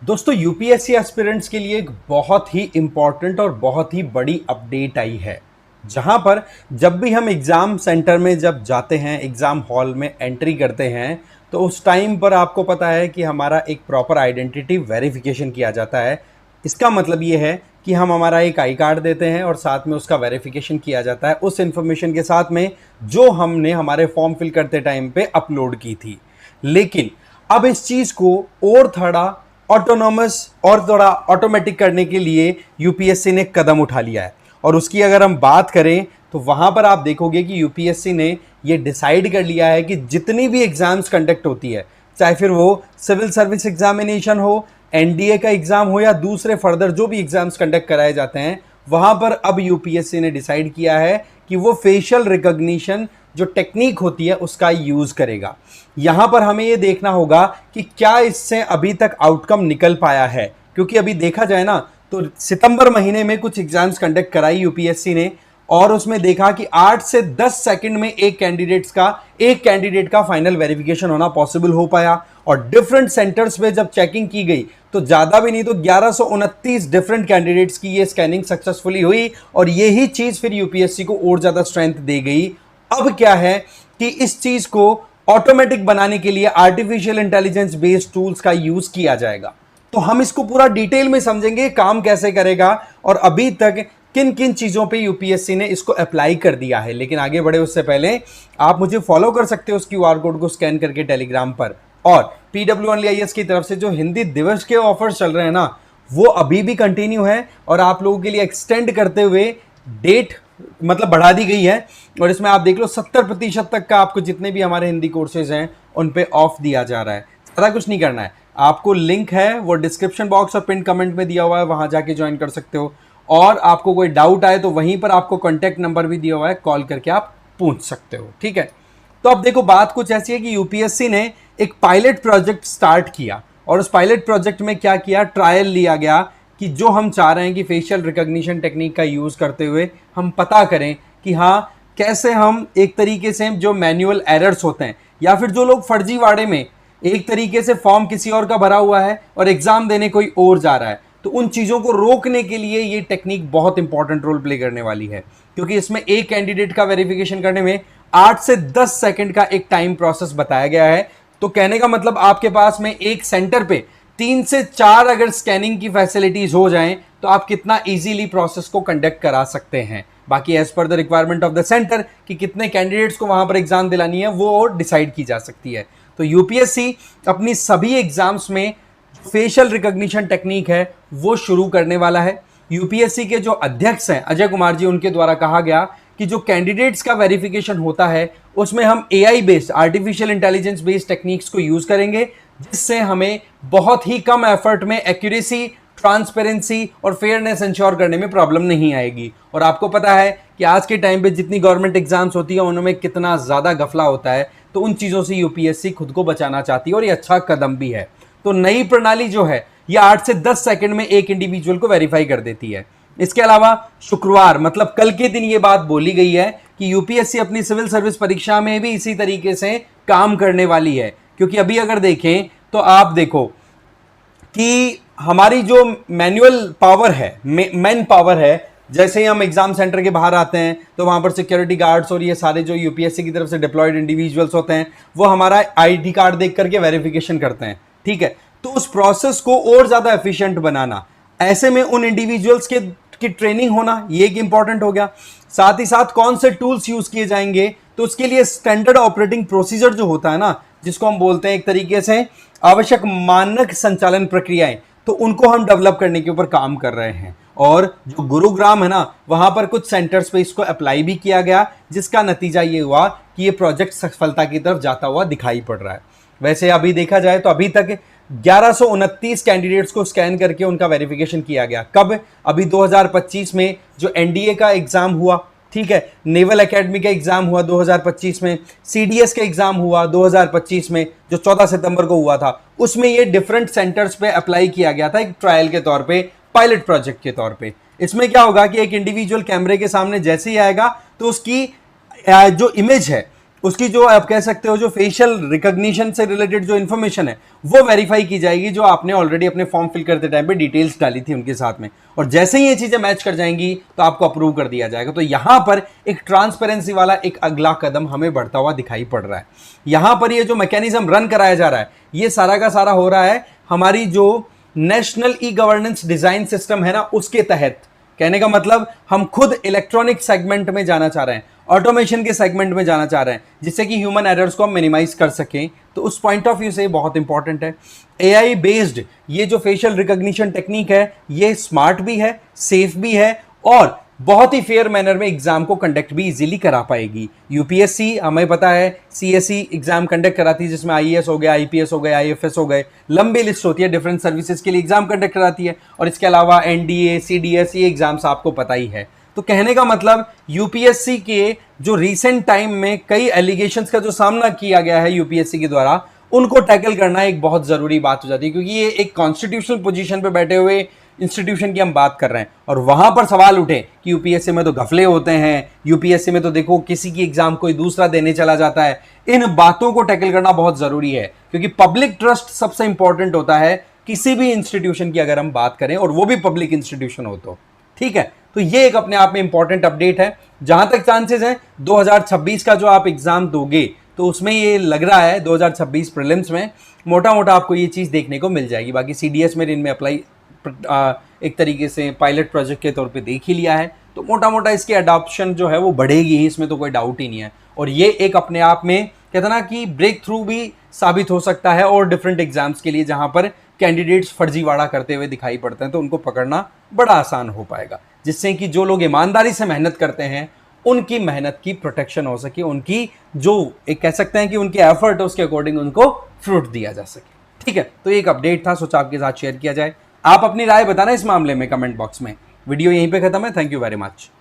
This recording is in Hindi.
दोस्तों यूपीएससी एस्पिरेंट्स के लिए एक बहुत ही इंपॉर्टेंट और बहुत ही बड़ी अपडेट आई है। जहां पर जब भी हम एग्जाम सेंटर में जब जाते हैं, एग्जाम हॉल में एंट्री करते हैं, तो उस टाइम पर आपको पता है कि हमारा एक प्रॉपर आइडेंटिटी वेरिफिकेशन किया जाता है। इसका मतलब ये है कि हम हमारा एक आई कार्ड देते हैं और साथ में उसका वेरिफिकेशन किया जाता है उस इंफॉर्मेशन के साथ में जो हमने हमारे फॉर्म फिल करते टाइम पे अपलोड की थी। लेकिन अब इस चीज को और थोड़ा ऑटोनॉमस और थोड़ा ऑटोमेटिक करने के लिए यूपीएससी ने कदम उठा लिया है। और उसकी अगर हम बात करें तो वहां पर आप देखोगे कि यूपीएससी ने ये डिसाइड कर लिया है कि जितनी भी एग्जाम्स कंडक्ट होती है, चाहे फिर वो सिविल सर्विस एग्जामिनेशन हो, एनडीए का एग्जाम हो या दूसरे फर्दर जो भी एग्जाम्स कंडक्ट कराए जाते हैं, वहां पर अब यूपीएससी ने डिसाइड किया है कि वो फेशियल रिकॉग्निशन जो टेक्निक होती है उसका यूज करेगा। यहां पर हमें यह देखना होगा कि क्या इससे अभी तक आउटकम निकल पाया है, क्योंकि अभी देखा जाए ना तो सितंबर महीने में कुछ एग्जाम्स कंडक्ट कराई यूपीएससी ने और उसमें देखा कि 8 से 10 सेकंड में एक कैंडिडेट का फाइनल वेरिफिकेशन होना पॉसिबल हो पाया। और डिफरेंट सेंटर्स पे जब चेकिंग की गई तो ज्यादा भी नहीं तो 1129 डिफरेंट कैंडिडेट्स की ये स्कैनिंग सक्सेसफुली हुई और यही चीज फिर यूपीएससी को और ज्यादा स्ट्रेंथ दे गई। अब क्या है कि इस चीज को ऑटोमेटिक बनाने के लिए आर्टिफिशियल इंटेलिजेंस बेस्ड टूल्स का यूज किया जाएगा। तो हम इसको पूरा डिटेल में समझेंगे काम कैसे करेगा और अभी तक किन किन चीजों पे यूपीएससी ने इसको अप्लाई कर दिया है। लेकिन आगे बढ़े उससे पहले आप मुझे फॉलो कर सकते हो उस क्यूआर कोड को स्कैन करके टेलीग्राम पर। और PWOnlyIAS की तरफ से जो हिंदी दिवस के ऑफर्स चल रहे हैं ना, वो अभी भी कंटिन्यू है और आप लोगों के लिए एक्सटेंड करते हुए डेट मतलब बढ़ा दी गई है। और इसमें आप देख लो 70% तक का आपको जितने भी हमारे हिंदी कोर्सेज हैं उन पे ऑफ दिया जा रहा है। ज़्यादा कुछ नहीं करना है, आपको लिंक है वो डिस्क्रिप्शन बॉक्स और पिन कमेंट में दिया हुआ है, वहां जाके ज्वाइन कर सकते हो। और आपको कोई डाउट आए तो वहीं पर आपको कॉन्टैक्ट नंबर भी दिया हुआ है, कॉल करके आप पूछ सकते हो। ठीक है, तो अब देखो बात कुछ ऐसी है कि यूपीएससी ने एक पायलट प्रोजेक्ट स्टार्ट किया और उस पायलट प्रोजेक्ट में क्या किया, ट्रायल लिया गया कि जो हम चाह रहे हैं कि फेशियल रिकॉग्निशन टेक्निक का यूज करते हुए हम पता करें कि हाँ कैसे हम एक तरीके से जो मैनुअल एरर्स होते हैं या फिर जो लोग फर्जीवाड़े में एक तरीके से फॉर्म किसी और का भरा हुआ है और एग्जाम देने कोई और जा रहा है, तो उन चीजों को रोकने के लिए ये टेक्निक बहुत इंपॉर्टेंट रोल प्ले करने वाली है। क्योंकि इसमें एक कैंडिडेट का वेरिफिकेशन करने में 8 से 10 सेकंड का एक टाइम प्रोसेस बताया गया है। तो कहने का मतलब आपके पास में एक सेंटर पे 3 से 4 अगर स्कैनिंग की फैसिलिटीज हो जाएं तो आप कितना इजीली प्रोसेस को कंडक्ट करा सकते हैं। बाकी as per the requirement of the centre कि कितने कैंडिडेट्स को वहां पर एग्जाम दिलानी है वो डिसाइड की जा सकती है। तो यूपीएससी अपनी सभी एग्जाम्स में फेशियल रिकॉग्निशन टेक्निक है वो शुरू करने वाला है। यूपीएससी के जो अध्यक्ष हैं अजय कुमार जी, उनके द्वारा कहा गया कि जो कैंडिडेट्स का वेरिफिकेशन होता है उसमें हम AI based artificial intelligence based techniques को यूज करेंगे, जिससे हमें बहुत ही कम एफर्ट में एक्यूरेसी, ट्रांसपेरेंसी और फेयरनेस इंश्योर करने में प्रॉब्लम नहीं आएगी। और आपको पता है कि आज के टाइम पे जितनी गवर्नमेंट एग्जाम्स होती है उनमें कितना ज़्यादा गफला होता है, तो उन चीज़ों से यूपीएससी खुद को बचाना चाहती है और ये अच्छा कदम भी है। तो नई प्रणाली जो है ये 8 से 10 सेकंड में एक इंडिविजुअल को वेरीफाई कर देती है। इसके अलावा शुक्रवार मतलब कल के दिन ये बात बोली गई है कि यूपीएससी अपनी सिविल सर्विस परीक्षा में भी इसी तरीके से काम करने वाली है। क्योंकि अभी अगर देखें तो आप देखो कि हमारी जो मैनुअल पावर है, मैन पावर है, जैसे ही हम एग्जाम सेंटर के बाहर आते हैं तो वहां पर सिक्योरिटी गार्ड्स और ये सारे जो यूपीएससी की तरफ से डिप्लॉयड इंडिविजुअल्स होते हैं वो हमारा आईडी कार्ड देख करके वेरिफिकेशन करते हैं। ठीक है, तो उस प्रोसेस को और ज्यादा एफिशिएंट बनाना, ऐसे में उन इंडिविजुअल्स के की ट्रेनिंग होना ये एक इंपॉर्टेंट हो गया। साथ ही साथ कौन से टूल्स यूज किए जाएंगे, तो उसके लिए स्टैंडर्ड ऑपरेटिंग प्रोसीजर जो होता है ना, जिसको हम बोलते हैं एक तरीके से आवश्यक मानक संचालन प्रक्रियाएं, तो उनको हम डेवलप करने के ऊपर काम कर रहे हैं। और जो गुरुग्राम है ना, वहां पर कुछ सेंटर्स पे इसको अप्लाई भी किया गया, जिसका नतीजा ये हुआ कि ये प्रोजेक्ट सफलता की तरफ जाता हुआ दिखाई पड़ रहा है। वैसे अभी देखा जाए तो अभी तक 1129 कैंडिडेट्स को स्कैन करके उनका वेरिफिकेशन किया गया। कब? अभी 2025 में जो एनडीए का एग्जाम हुआ, ठीक है, नेवल एकेडमी का एग्जाम हुआ 2025 में, सीडीएस का एग्जाम हुआ 2025 में जो 14 सितंबर को हुआ था, उसमें ये डिफरेंट सेंटर्स पे अप्लाई किया गया था एक ट्रायल के तौर पे, पायलट प्रोजेक्ट के तौर पे। इसमें क्या होगा कि एक इंडिविजुअल कैमरे के सामने जैसे ही आएगा तो उसकी जो इमेज है उसकी जो आप कह सकते हो जो फेशियल रिकॉग्निशन से रिलेटेड जो इन्फॉर्मेशन है वो वेरीफाई की जाएगी, जो आपने ऑलरेडी अपने फॉर्म फिल करते टाइम पे डिटेल्स डाली थी उनके साथ में, और जैसे ही ये चीजें मैच कर जाएंगी तो आपको अप्रूव कर दिया जाएगा। तो यहां पर एक ट्रांसपेरेंसी वाला एक अगला कदम हमें बढ़ता हुआ दिखाई पड़ रहा है। यहां पर ये जो मैकेनिज्म रन कराया जा रहा है ये सारा का सारा हो रहा है हमारी जो national e governance design system है ना उसके तहत। कहने का मतलब हम खुद इलेक्ट्रॉनिक सेगमेंट में जाना चाह रहे हैं, ऑटोमेशन के सेगमेंट में जाना चाह रहे हैं, जिससे कि ह्यूमन एरर्स को हम मिनिमाइज कर सकें। तो उस पॉइंट ऑफ व्यू से बहुत इंपॉर्टेंट है। एआई बेस्ड ये जो फेशियल रिकॉग्निशन टेक्निक है ये स्मार्ट भी है, सेफ भी है, और बहुत ही फेयर मैनर में एग्जाम को कंडक्ट भी इजीली करा पाएगी। यूपीएससी हमें पता है सीएसई एग्जाम कंडक्ट कराती है, जिसमें आईएएस हो गया, आईपीएस हो गए, आईएफएस हो गए, लंबी लिस्ट होती है, डिफरेंट सर्विसेज के लिए एग्जाम कंडक्ट कराती है। और इसके अलावा एनडीए, सीडीएस, ये एग्जाम्स आपको पता ही है। तो कहने का मतलब यूपीएससी के जो रिसेंट टाइम में कई एलिगेशंस का जो सामना किया गया है यूपीएससी के द्वारा, उनको टैकल करना एक बहुत जरूरी बात हो जाती है, क्योंकि ये एक कॉन्स्टिट्यूशनल पोजीशन पे बैठे हुए इंस्टीट्यूशन की हम बात कर रहे हैं, और वहां पर सवाल उठे कि यूपीएससी में तो घफले होते हैं, यूपीएससी में तो देखो किसी की एग्जाम कोई दूसरा देने चला जाता है। इन बातों को टैकल करना बहुत जरूरी है, क्योंकि पब्लिक ट्रस्ट सबसे इंपॉर्टेंट होता है किसी भी इंस्टीट्यूशन की अगर हम बात करें, और वो भी पब्लिक इंस्टीट्यूशन हो तो। ठीक है, तो ये एक अपने आप में इंपॉर्टेंट अपडेट है। जहां तक चांसेस हैं 2026 का जो आप एग्जाम दोगे तो उसमें ये लग रहा है 2026 प्रीलिम्स में मोटा मोटा आपको ये चीज देखने को मिल जाएगी। बाकी सीडीएस में इनमें अप्लाई एक तरीके से पायलट प्रोजेक्ट के तौर पे देख ही लिया है, तो मोटा मोटा इसकी अडॉप्शन जो है वो बढ़ेगी ही, इसमें तो कोई डाउट ही नहीं है। और ये एक अपने आप में कहते ना कि ब्रेक थ्रू भी साबित हो सकता है, और डिफरेंट एग्जाम्स के लिए जहां पर कैंडिडेट्स फर्जीवाड़ा करते हुए दिखाई पड़ते हैं तो उनको पकड़ना बड़ा आसान हो पाएगा, जिससे कि जो लोग ईमानदारी से मेहनत करते हैं उनकी मेहनत की प्रोटेक्शन हो सके, उनकी जो एक कह सकते हैं कि उनकी एफर्ट है उसके अकॉर्डिंग उनको फ्रूट दिया जा सके। ठीक है, तो एक अपडेट था, सोचा आपके साथ शेयर किया जाए। आप अपनी राय बताना इस मामले में कमेंट बॉक्स में। वीडियो यहीं पे खत्म है। Thank you very much.